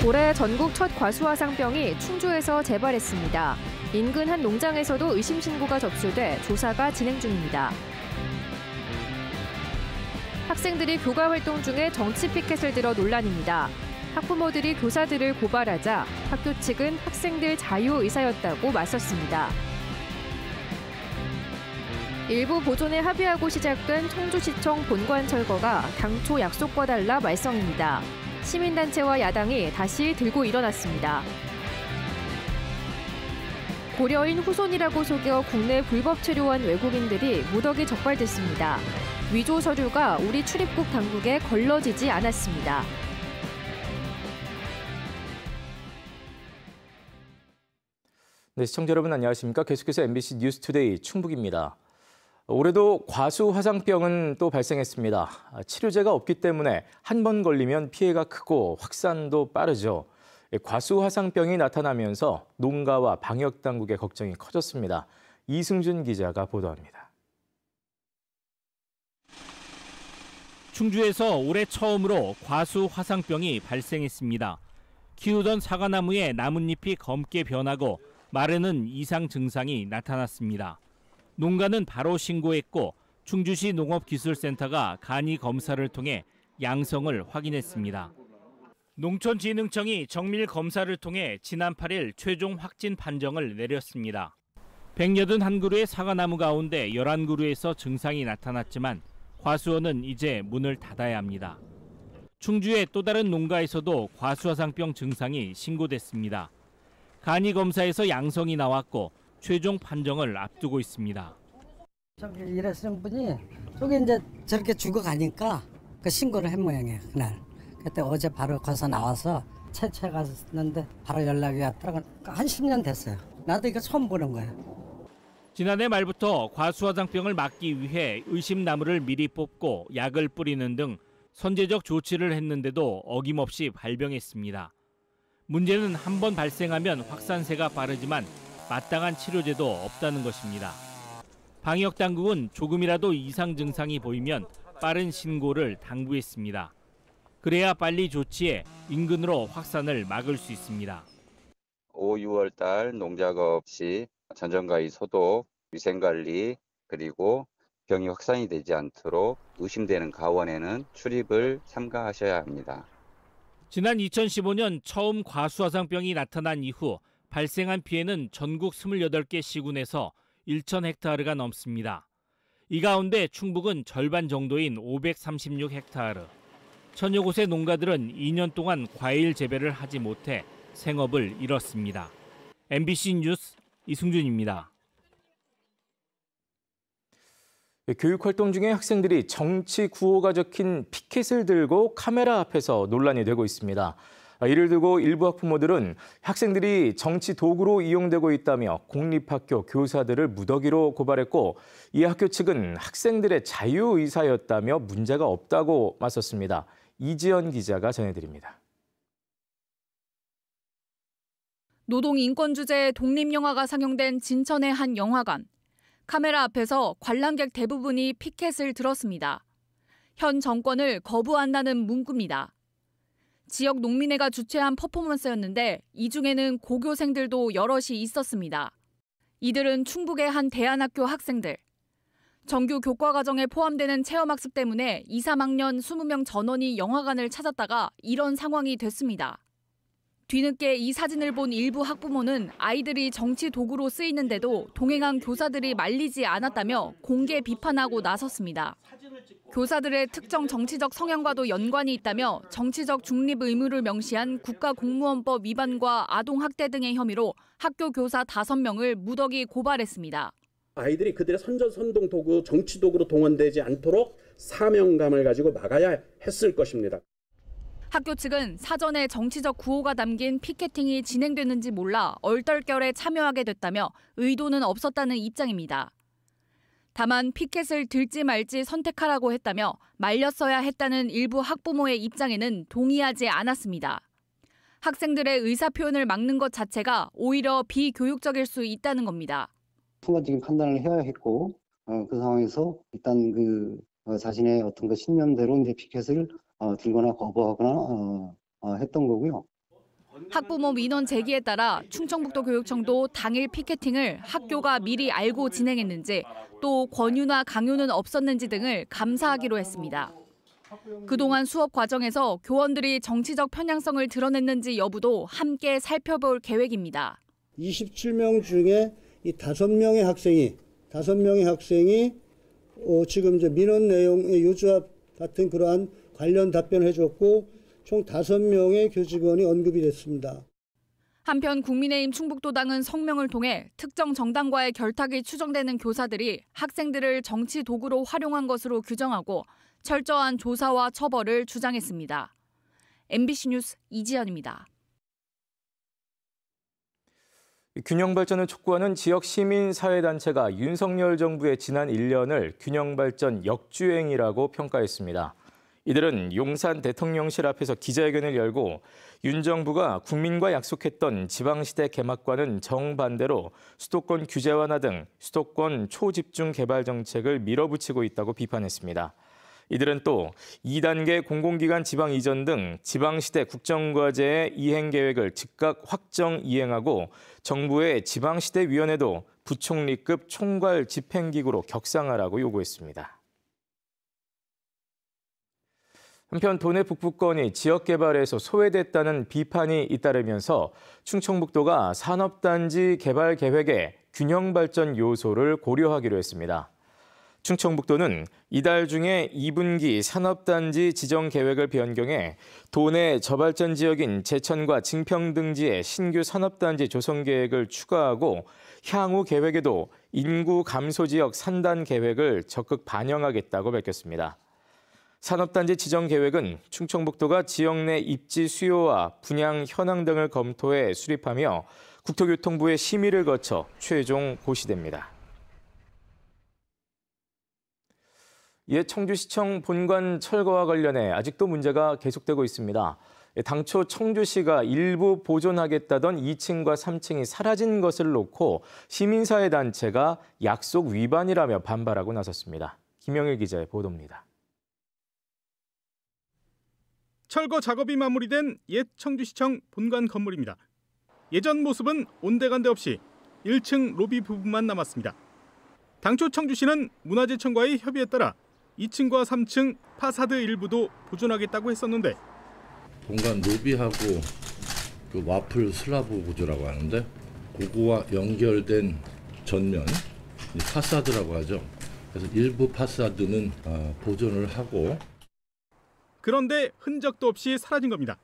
올해 전국 첫 과수화상병이 충주에서 재발했습니다. 인근 한 농장에서도 의심 신고가 접수돼 조사가 진행 중입니다. 학생들이 교가 활동 중에 정치 피켓을 들어 논란입니다. 학부모들이 교사들을 고발하자 학교 측은 학생들 자유의사였다고 맞섰습니다. 일부 보존에 합의하고 시작된 청주시청 본관 철거가 당초 약속과 달라 말썽입니다. 시민단체와 야당이 다시 들고 일어났습니다. 고려인 후손이라고 속여 국내 불법 체류한 외국인들이 무더기 적발됐습니다. 위조 서류가 우리 출입국 당국에 걸러지지 않았습니다. 네, 시청자 여러분 안녕하십니까? 계속해서 MBC 뉴스투데이 충북입니다. 올해도 과수화상병은 또 발생했습니다. 치료제가 없기 때문에 한 번 걸리면 피해가 크고 확산도 빠르죠. 과수화상병이 나타나면서 농가와 방역당국의 걱정이 커졌습니다. 이승준 기자가 보도합니다. 충주에서 올해 처음으로 과수화상병이 발생했습니다. 키우던 사과나무의 나뭇잎이 검게 변하고 말에는 이상 증상이 나타났습니다. 농가는 바로 신고했고 충주시 농업기술센터가 간이 검사를 통해 양성을 확인했습니다. 농촌진흥청이 정밀 검사를 통해 지난 8일 최종 확진 판정을 내렸습니다. 181그루의 사과나무 가운데 11그루에서 증상이 나타났지만 과수원은 이제 문을 닫아야 합니다. 충주의 또 다른 농가에서도 과수화상병 증상이 신고됐습니다. 간이 검사에서 양성이 나왔고 최종 판정을 앞두고 있습니다. 저기 일하시는 분이 저기 이제 저렇게 죽어가니까 그 신고를 한 모양이에요, 그날. 그때 어제 바로 거기서 나와서 채취해 갔는데 바로 연락이 왔더라고요. 한 10년 됐어요. 나도 이거 처음 보는 거예요. 지난해 말부터 과수화상병을 막기 위해 의심나무를 미리 뽑고 약을 뿌리는 등 선제적 조치를 했는데도 어김없이 발병했습니다. 문제는 한 번 발생하면 확산세가 빠르지만 마땅한 치료제도 없다는 것입니다. 방역당국은 조금이라도 이상 증상이 보이면 빠른 신고를 당부했습니다. 그래야 빨리 조치해 인근으로 확산을 막을 수 있습니다. 5, 6월 달 농작업 시 전정가위 소독, 위생관리, 그리고 병이 확산이 되지 않도록 의심되는 가원에는 출입을 삼가하셔야 합니다. 지난 2015년 처음 과수화상병이 나타난 이후 발생한 피해는 전국 28개 시군에서 1,000헥타르가 넘습니다. 이 가운데 충북은 절반 정도인 536헥타르. 천여 곳의 농가들은 2년 동안 과일 재배를 하지 못해 생업을 잃었습니다. MBC 뉴스 이승준입니다. 교육활동 중에 학생들이 정치 구호가 적힌 피켓을 들고 카메라 앞에서 논란이 되고 있습니다. 이를 두고 일부 학부모들은 학생들이 정치 도구로 이용되고 있다며 공립학교 교사들을 무더기로 고발했고 이 학교 측은 학생들의 자유의사였다며 문제가 없다고 맞섰습니다. 이지연 기자가 전해드립니다. 노동인권 주제의 독립영화가 상영된 진천의 한 영화관. 카메라 앞에서 관람객 대부분이 피켓을 들었습니다. 현 정권을 거부한다는 문구입니다. 지역 농민회가 주최한 퍼포먼스였는데 이 중에는 고교생들도 여럿이 있었습니다. 이들은 충북의 한 대안학교 학생들. 정규 교과과정에 포함되는 체험학습 때문에 2, 3학년 20명 전원이 영화관을 찾았다가 이런 상황이 됐습니다. 뒤늦게 이 사진을 본 일부 학부모는 아이들이 정치 도구로 쓰이는데도 동행한 교사들이 말리지 않았다며 공개 비판하고 나섰습니다. 교사들의 특정 정치적 성향과도 연관이 있다며 정치적 중립 의무를 명시한 국가공무원법 위반과 아동학대 등의 혐의로 학교 교사 5명을 무더기 고발했습니다. 아이들이 그들의 선전선동 도구, 정치 도구로 동원되지 않도록 사명감을 가지고 막아야 했을 것입니다. 학교 측은 사전에 정치적 구호가 담긴 피켓팅이 진행됐는지 몰라 얼떨결에 참여하게 됐다며 의도는 없었다는 입장입니다. 다만 피켓을 들지 말지 선택하라고 했다며 말렸어야 했다는 일부 학부모의 입장에는 동의하지 않았습니다. 학생들의 의사표현을 막는 것 자체가 오히려 비교육적일 수 있다는 겁니다. 순간적인 판단을 해야 했고 그 상황에서 일단 자신의 어떤 그 신념대로 이제 피켓을 들거나 거부하거나 했던 거고요. 학부모 민원 제기에 따라 충청북도 교육청도 당일 피켓팅을 학교가 미리 알고 진행했는지 또 권유나 강요는 없었는지 등을 감사하기로 했습니다. 그동안 수업 과정에서 교원들이 정치적 편향성을 드러냈는지 여부도 함께 살펴볼 계획입니다. 27명 중에 이 5명의 학생이 지금 이제 민원 내용의 요조합 같은 그러한 관련 답변을 해줬고 총 5명의 교직원이 언급이 됐습니다. 한편 국민의힘 충북도당은 성명을 통해 특정 정당과의 결탁이 추정되는 교사들이 학생들을 정치 도구로 활용한 것으로 규정하고 철저한 조사와 처벌을 주장했습니다. MBC 뉴스 이지연입니다. 균형발전을 촉구하는 지역 시민사회단체가 윤석열 정부의 지난 1년을 균형발전 역주행이라고 평가했습니다. 이들은 용산 대통령실 앞에서 기자회견을 열고 윤 정부가 국민과 약속했던 지방시대 개막과는 정반대로 수도권 규제 완화 등 수도권 초집중 개발 정책을 밀어붙이고 있다고 비판했습니다. 이들은 또 2단계 공공기관 지방 이전 등 지방시대 국정과제의 이행 계획을 즉각 확정 이행하고 정부의 지방시대위원회도 부총리급 총괄 집행기구로 격상하라고 요구했습니다. 한편 도내 북부권이 지역개발에서 소외됐다는 비판이 잇따르면서 충청북도가 산업단지 개발 계획에 균형발전 요소를 고려하기로 했습니다. 충청북도는 이달 중에 2분기 산업단지 지정 계획을 변경해 도내 저발전 지역인 제천과 증평 등지에 신규 산업단지 조성 계획을 추가하고 향후 계획에도 인구 감소 지역 산단 계획을 적극 반영하겠다고 밝혔습니다. 산업단지 지정 계획은 충청북도가 지역 내 입지 수요와 분양 현황 등을 검토해 수립하며 국토교통부의 심의를 거쳐 최종 고시됩니다. 이에 청주시청 본관 철거와 관련해 아직도 문제가 계속되고 있습니다. 당초 청주시가 일부 보존하겠다던 2층과 3층이 사라진 것을 놓고 시민사회단체가 약속 위반이라며 반발하고 나섰습니다. 김영일 기자의 보도입니다. 철거 작업이 마무리된 옛 청주시청 본관 건물입니다. 예전 모습은 온데간데 없이 1층 로비 부분만 남았습니다. 당초 청주시는 문화재청과의 협의에 따라 2층과 3층 파사드 일부도 보존하겠다고 했었는데 본관 로비하고 그 와플 슬라브 구조라고 하는데 그거와 연결된 전면 파사드라고 하죠. 그래서 일부 파사드는 보존을 하고 그런데 흔적도 없이 사라진 겁니다.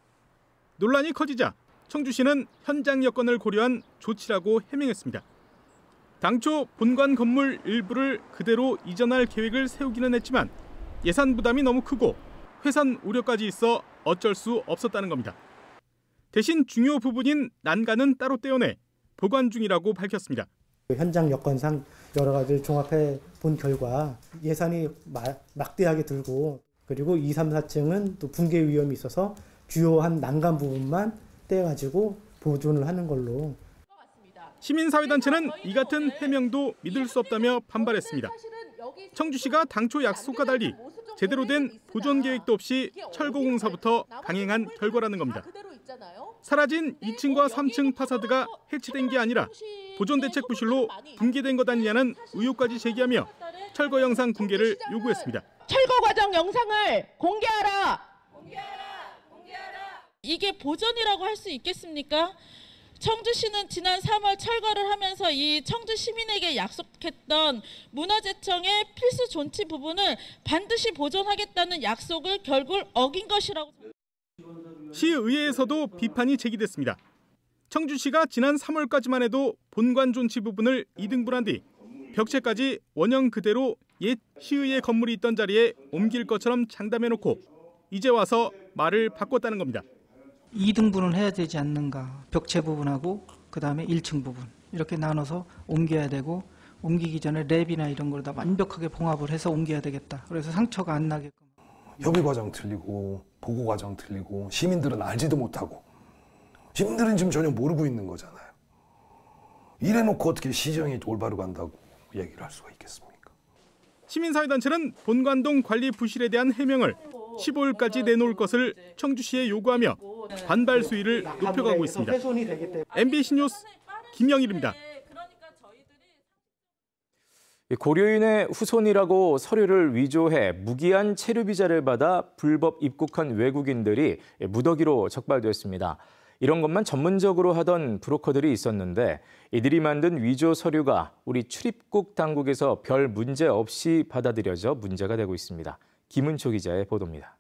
논란이 커지자 청주시는 현장 여건을 고려한 조치라고 해명했습니다. 당초 본관 건물 일부를 그대로 이전할 계획을 세우기는 했지만 예산 부담이 너무 크고 회산 우려까지 있어 어쩔 수 없었다는 겁니다. 대신 중요 부분인 난간은 따로 떼어내 보관 중이라고 밝혔습니다. 현장 여건상 여러 가지를 종합해 본 결과 예산이 막대하게 들고 그리고 2, 3, 4층은 또 붕괴 위험이 있어서 주요한 난간 부분만 떼가지고 보존을 하는 걸로. 시민사회단체는 이 같은 해명도 믿을 수 없다며 반발했습니다. 청주시가 당초 약속과 달리 제대로 된 보존 계획도 없이 철거 공사부터 강행한 결과라는 겁니다. 사라진 2층과 3층 파사드가 해치된 게 아니라 보존 대책 부실로 붕괴된 것 아니냐는 의혹까지 제기하며 철거 영상 공개를 요구했습니다. 철거 과정 영상을 공개하라. 이게 보존이라고 할 수 있겠습니까? 청주시는 지난 3월 철거를 하면서 이 청주 시민에게 약속했던 문화재청의 필수 존치 부분을 반드시 보존하겠다는 약속을 결국 어긴 것이라고. 시의회에서도 비판이 제기됐습니다. 청주시가 지난 3월까지만 해도 본관 존치 부분을 2등분한 뒤 벽체까지 원형 그대로 옛 시의회 건물이 있던 자리에 옮길 것처럼 장담해놓고 이제 와서 말을 바꿨다는 겁니다. 2등분을 해야 되지 않는가. 벽체 부분하고 그다음에 1층 부분 이렇게 나눠서 옮겨야 되고 옮기기 전에 랩이나 이런 걸 다 완벽하게 봉합을 해서 옮겨야 되겠다. 그래서 상처가 안 나게끔. 협의 과정 틀리고 보고 과정 틀리고 시민들은 알지도 못하고 시민들은 지금 전혀 모르고 있는 거잖아요. 이래놓고 어떻게 시정이 올바로 간다고 얘기를 할 수가 있겠습니까? 시민사회단체는 본관동 관리 부실에 대한 해명을 15일까지 내놓을 것을 청주시에 요구하며 반발 수위를 높여가고 있습니다. MBC 뉴스 김영일입니다. 고려인의 후손이라고 서류를 위조해 무기한 체류 비자를 받아 불법 입국한 외국인들이 무더기로 적발됐습니다. 이런 것만 전문적으로 하던 브로커들이 있었는데 이들이 만든 위조 서류가 우리 출입국 당국에서 별 문제 없이 받아들여져 문제가 되고 있습니다. 김은초 기자의 보도입니다.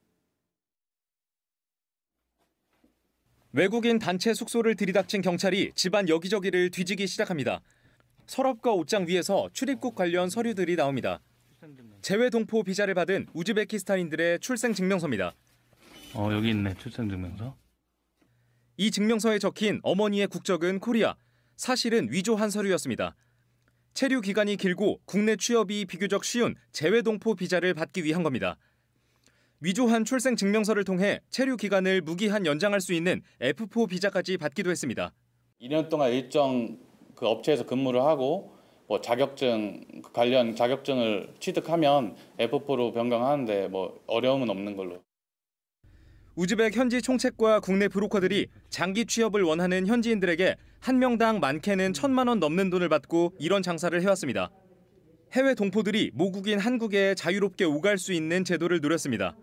외국인 단체 숙소를 들이닥친 경찰이 집안 여기저기를 뒤지기 시작합니다. 서랍과 옷장 위에서 출입국 관련 서류들이 나옵니다. 재외 동포 비자를 받은 우즈베키스탄인들의 출생 증명서입니다. 여기 있네, 출생 증명서. 이 증명서에 적힌 어머니의 국적은 코리아, 사실은 위조한 서류였습니다. 체류 기간이 길고 국내 취업이 비교적 쉬운 재외 동포 비자를 받기 위한 겁니다. 위조한 출생 증명서를 통해 체류 기간을 무기한 연장할 수 있는 F4 비자까지 받기도 했습니다. 2년 동안 일정 그 업체에서 근무를 하고 자격증 관련 자격증을 취득하면 F4로 변경하는데 어려움은 없는 걸로. 우즈벡 현지 총책과 국내 브로커들이 장기 취업을 원하는 현지인들에게 한 명당 많게는 1,000만 원 넘는 돈을 받고 이런 장사를 해왔습니다. 해외 동포들이 모국인 한국에 자유롭게 오갈 수 있는 제도를 노렸습니다.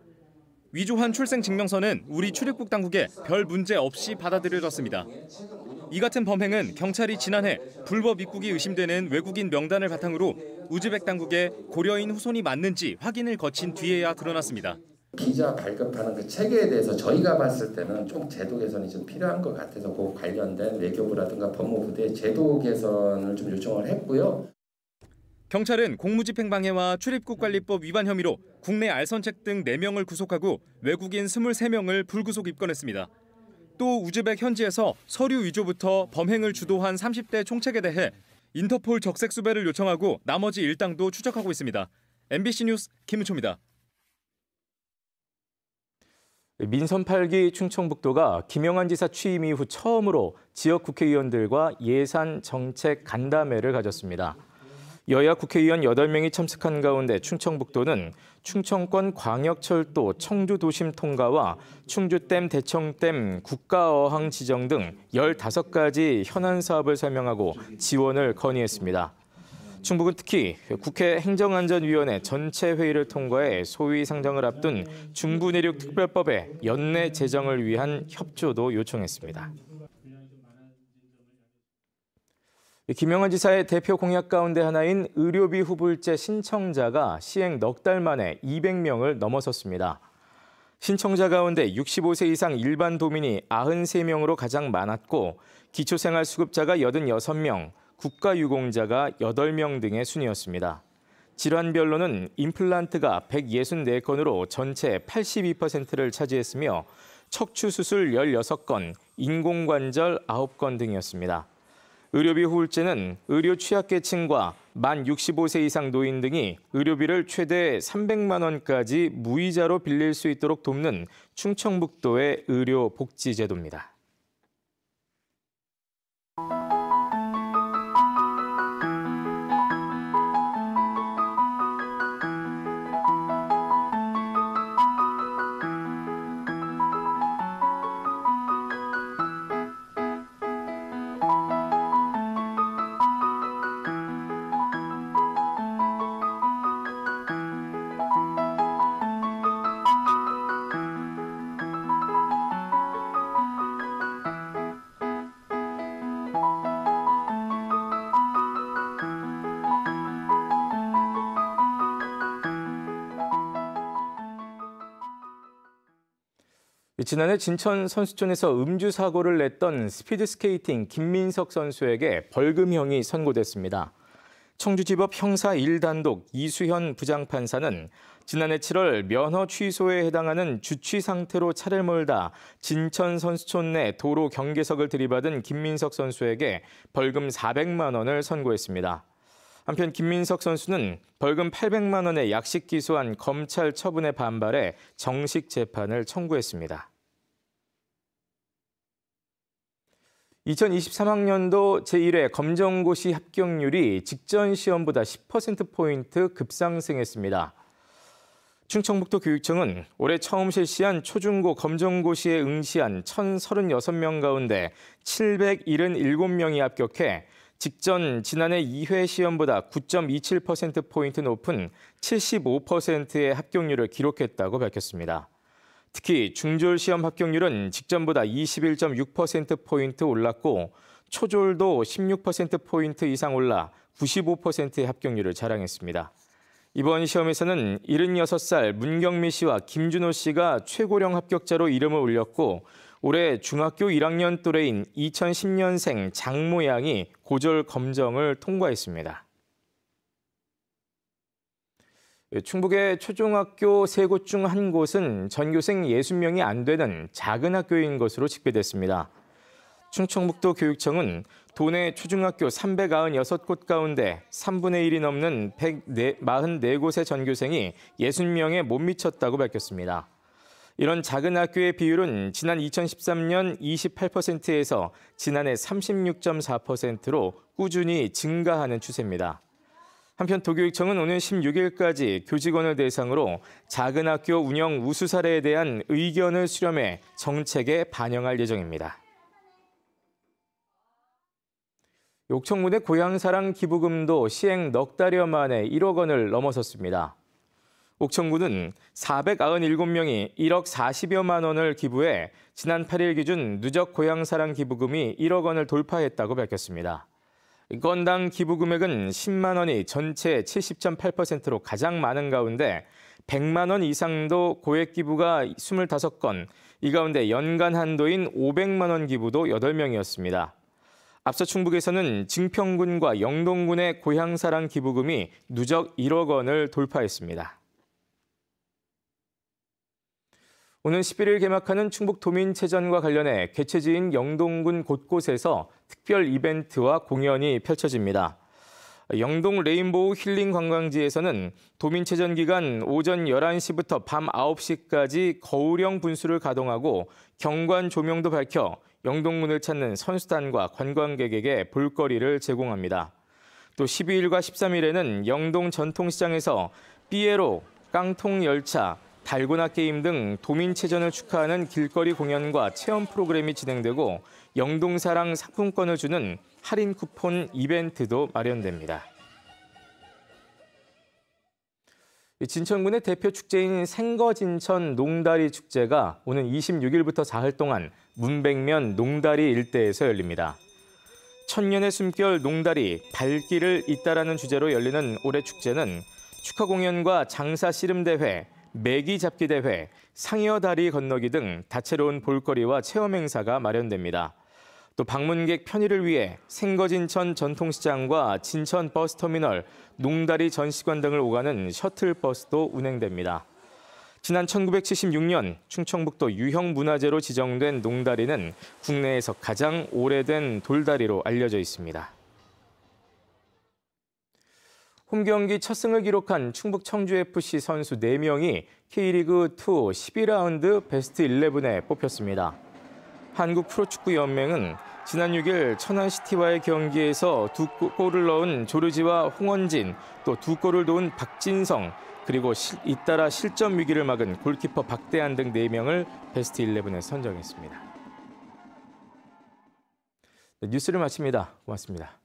위조한 출생 증명서는 우리 출입국 당국에 별 문제 없이 받아들여졌습니다. 이 같은 범행은 경찰이 지난해 불법 입국이 의심되는 외국인 명단을 바탕으로 우즈벡 당국에 고려인 후손이 맞는지 확인을 거친 뒤에야 드러났습니다. 비자 발급하는 그 체계에 대해서 저희가 봤을 때는 좀 제도 개선이 좀 필요한 것 같아서 그 관련된 외교부라든가 법무부대 제도 개선을 좀 요청을 했고요. 경찰은 공무집행방해와 출입국관리법 위반 혐의로 국내 알선책 등 4명을 구속하고 외국인 23명을 불구속 입건했습니다. 또 우즈벡 현지에서 서류 위조부터 범행을 주도한 30대 총책에 대해 인터폴 적색 수배를 요청하고 나머지 일당도 추적하고 있습니다. MBC 뉴스 김은초입니다. 민선 8기 충청북도가 김영환 지사 취임 이후 처음으로 지역 국회의원들과 예산 정책 간담회를 가졌습니다. 여야 국회의원 8명이 참석한 가운데 충청북도는 충청권 광역철도 청주도심 통과와 충주댐 대청댐 국가어항 지정 등 15가지 현안 사업을 설명하고 지원을 건의했습니다. 충북은 특히 국회 행정안전위원회 전체 회의를 통과해 소위 상정을 앞둔 중부내륙 특별법의 연내 제정을 위한 협조도 요청했습니다. 김영환 지사의 대표 공약 가운데 하나인 의료비 후불제 신청자가 시행 넉 달 만에 200명을 넘어섰습니다. 신청자 가운데 65세 이상 일반 도민이 93명으로 가장 많았고 기초생활수급자가 86명, 국가유공자가 8명 등의 순이었습니다. 질환별로는 임플란트가 164건으로 전체 82%를 차지했으며 척추수술 16건, 인공관절 9건 등이었습니다. 의료비 후불제는 의료 취약계층과 만 65세 이상 노인 등이 의료비를 최대 300만 원까지 무이자로 빌릴 수 있도록 돕는 충청북도의 의료복지제도입니다. 지난해 진천 선수촌에서 음주 사고를 냈던 스피드스케이팅 김민석 선수에게 벌금형이 선고됐습니다. 청주지법 형사 1단독 이수현 부장판사는 지난해 7월 면허 취소에 해당하는 주취 상태로 차를 몰다 진천 선수촌 내 도로 경계석을 들이받은 김민석 선수에게 벌금 400만 원을 선고했습니다. 한편 김민석 선수는 벌금 800만 원의 약식 기소한 검찰 처분에 반발해 정식 재판을 청구했습니다. 2023학년도 제1회 검정고시 합격률이 직전 시험보다 10%포인트 급상승했습니다. 충청북도 교육청은 올해 처음 실시한 초중고 검정고시에 응시한 1,036명 가운데 777명이 합격해 직전 지난해 2회 시험보다 9.27%포인트 높은 75%의 합격률을 기록했다고 밝혔습니다. 특히 중졸 시험 합격률은 직전보다 21.6%포인트 올랐고 초졸도 16%포인트 이상 올라 95%의 합격률을 자랑했습니다. 이번 시험에서는 76살 문경미 씨와 김준호 씨가 최고령 합격자로 이름을 올렸고 올해 중학교 1학년 또래인 2010년생 장모 양이 고졸 검정을 통과했습니다. 충북의 초중학교 3곳 중 한 곳은 전교생 60명이 안 되는 작은 학교인 것으로 집계됐습니다. 충청북도 교육청은 도내 초중학교 396곳 가운데 3분의 1이 넘는 144곳의 전교생이 60명에 못 미쳤다고 밝혔습니다. 이런 작은 학교의 비율은 지난 2013년 28%에서 지난해 36.4%로 꾸준히 증가하는 추세입니다. 한편 도교육청은 오는 16일까지 교직원을 대상으로 작은 학교 운영 우수 사례에 대한 의견을 수렴해 정책에 반영할 예정입니다. 옥천군의 고향사랑 기부금도 시행 넉 달여 만에 1억 원을 넘어섰습니다. 옥천군은 497명이 1억 40여만 원을 기부해 지난 8일 기준 누적 고향사랑 기부금이 1억 원을 돌파했다고 밝혔습니다. 건당 기부 금액은 10만 원이 전체 70.8%로 가장 많은 가운데 100만 원 이상도 고액 기부가 25건, 이 가운데 연간 한도인 500만 원 기부도 8명이었습니다. 앞서 충북에서는 증평군과 영동군의 고향사랑 기부금이 누적 1억 원을 돌파했습니다. 오는 11일 개막하는 충북도민체전과 관련해 개최지인 영동군 곳곳에서 특별 이벤트와 공연이 펼쳐집니다. 영동 레인보우 힐링 관광지에서는 도민체전 기간 오전 11시부터 밤 9시까지 거울형 분수를 가동하고 경관 조명도 밝혀 영동군을 찾는 선수단과 관광객에게 볼거리를 제공합니다. 또 12일과 13일에는 영동 전통시장에서 삐에로, 깡통열차, 달고나 게임 등 도민체전을 축하하는 길거리 공연과 체험 프로그램이 진행되고 영동사랑 상품권을 주는 할인 쿠폰 이벤트도 마련됩니다. 진천군의 대표 축제인 생거진천 농다리 축제가 오는 26일부터 사흘 동안 문백면 농다리 일대에서 열립니다. 천년의 숨결 농다리, 발길을 잇다라는 주제로 열리는 올해 축제는 축하 공연과 장사 씨름 대회, 메기 잡기 대회, 상여 다리 건너기 등 다채로운 볼거리와 체험 행사가 마련됩니다. 또 방문객 편의를 위해 생거진천 전통시장과 진천 버스터미널, 농다리 전시관 등을 오가는 셔틀버스도 운행됩니다. 지난 1976년 충청북도 유형문화재로 지정된 농다리는 국내에서 가장 오래된 돌다리로 알려져 있습니다. 홈경기 첫 승을 기록한 충북 청주FC 선수 4명이 K리그2 12라운드 베스트 11에 뽑혔습니다. 한국프로축구연맹은 지난 6일 천안시티와의 경기에서 2골을 넣은 조르지와 홍원진, 또 2골을 넣은 박진성, 그리고 잇따라 실점 위기를 막은 골키퍼 박대한 등 4명을 베스트 11에 선정했습니다. 뉴스를 마칩니다. 고맙습니다.